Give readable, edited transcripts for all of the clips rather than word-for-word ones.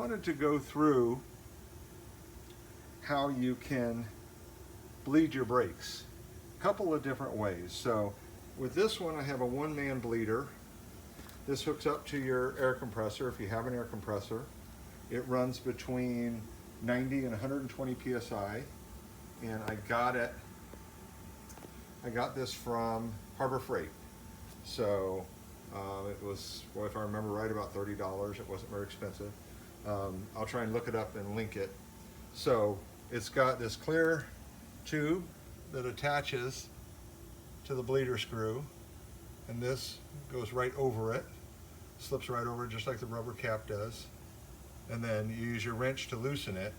wanted to go through how you can bleed your brakes. A couple of different ways. So with this one, I have a one-man bleeder. This hooks up to your air compressor if you have an air compressor. It runs between 90 and 120 psi, and I got this from Harbor Freight. So it was, well, if I remember right, about $30. It wasn't very expensive. I'll try and look it up and link it. So it's got this clear tube that attaches to the bleeder screw, and this goes right over it, slips right over it just like the rubber cap does. And then you use your wrench to loosen it.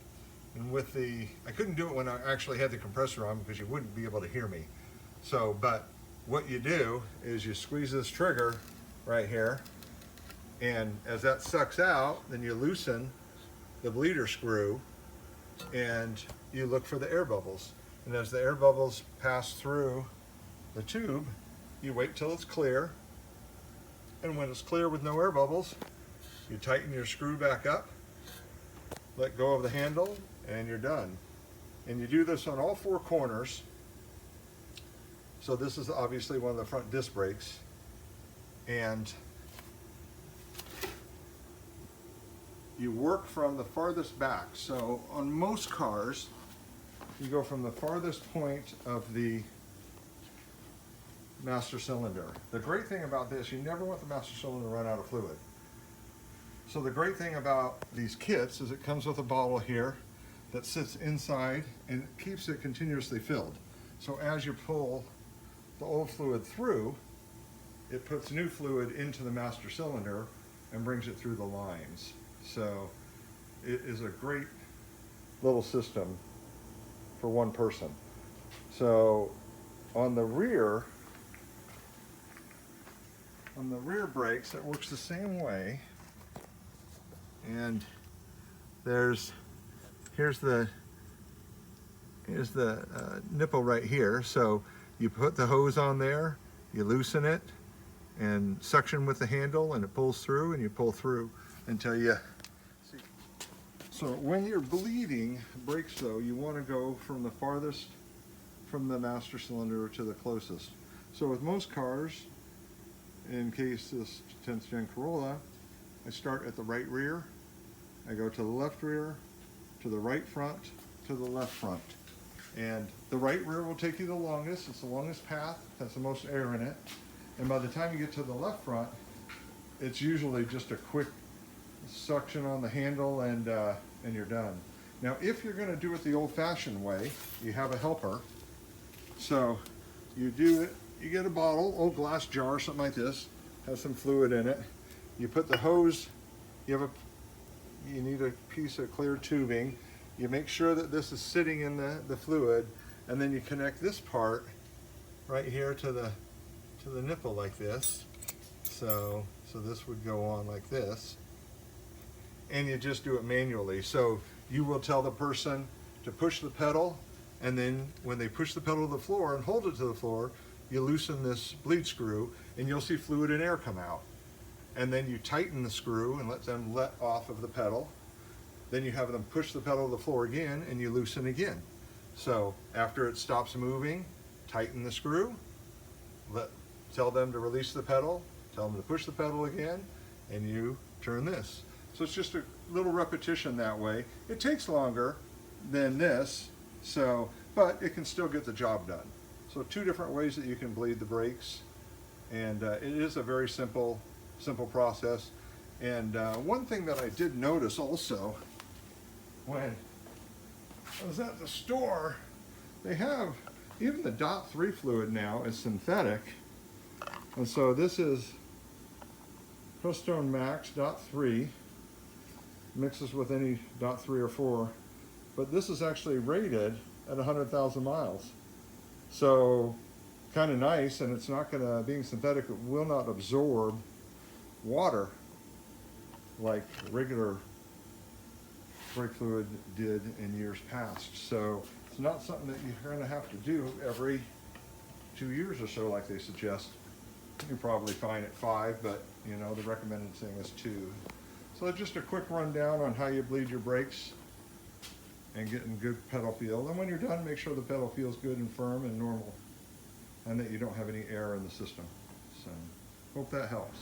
And with the, I couldn't do it when I actually had the compressor on because you wouldn't be able to hear me. So, but what you do is you squeeze this trigger right here, and as that sucks out, then you loosen the bleeder screw and you look for the air bubbles. And as the air bubbles pass through the tube, you wait till it's clear. And when it's clear with no air bubbles, you tighten your screw back up, let go of the handle, and you're done. And you do this on all four corners. So this is obviously one of the front disc brakes. And you work from the farthest back. So on most cars, you go from the farthest point of the master cylinder. The great thing about this, you never want the master cylinder to run out of fluid. So the great thing about these kits is it comes with a bottle here that sits inside and it keeps it continuously filled. So as you pull the old fluid through, it puts new fluid into the master cylinder and brings it through the lines. So it is a great little system for one person. So on the rear brakes, it works the same way. And here's the nipple right here. So you put the hose on there, you loosen it, and suction with the handle, and it pulls through, and you pull through until you see. So when you're bleeding brakes, though, you want to go from the farthest from the master cylinder to the closest. So with most cars, in case this 10th gen Corolla, I start at the right rear, I go to the left rear, to the right front, to the left front. And the right rear will take you the longest. It's the longest path, has the most air in it. And by the time you get to the left front, it's usually just a quick suction on the handle, and you're done. Now, if you're gonna do it the old-fashioned way, you have a helper. So you do it, you get a bottle, old glass jar, something like this, has some fluid in it. You put the hose, you need a piece of clear tubing. You make sure that this is sitting in the fluid, and then you connect this part right here to the nipple like this. So this would go on like this, and you just do it manually. So you will tell the person to push the pedal, and then when they push the pedal to the floor and hold it to the floor, you loosen this bleed screw, and you'll see fluid and air come out. And then you tighten the screw and let them let off of the pedal. Then you have them push the pedal to the floor again, and you loosen again. So after it stops moving, tighten the screw, tell them to release the pedal, tell them to push the pedal again, and you turn this. So it's just a little repetition that way. It takes longer than this, but it can still get the job done. So two different ways that you can bleed the brakes, and it is a very simple process. And one thing that I did notice also, when I was at the store, they have, even the .3 fluid now is synthetic. And so this is Prestone Max .3, mixes with any .3 or 4, but this is actually rated at 100,000 miles. So kind of nice, and it's not gonna, being synthetic, it will not absorb water like regular brake fluid did in years past. So it's not something that you're gonna have to do every 2 years or so like they suggest. You can probably find it 5, but you know, the recommended thing is 2. So just a quick rundown on how you bleed your brakes and getting good pedal feel. And when you're done, make sure the pedal feels good and firm and normal, and that you don't have any air in the system. So hope that helps.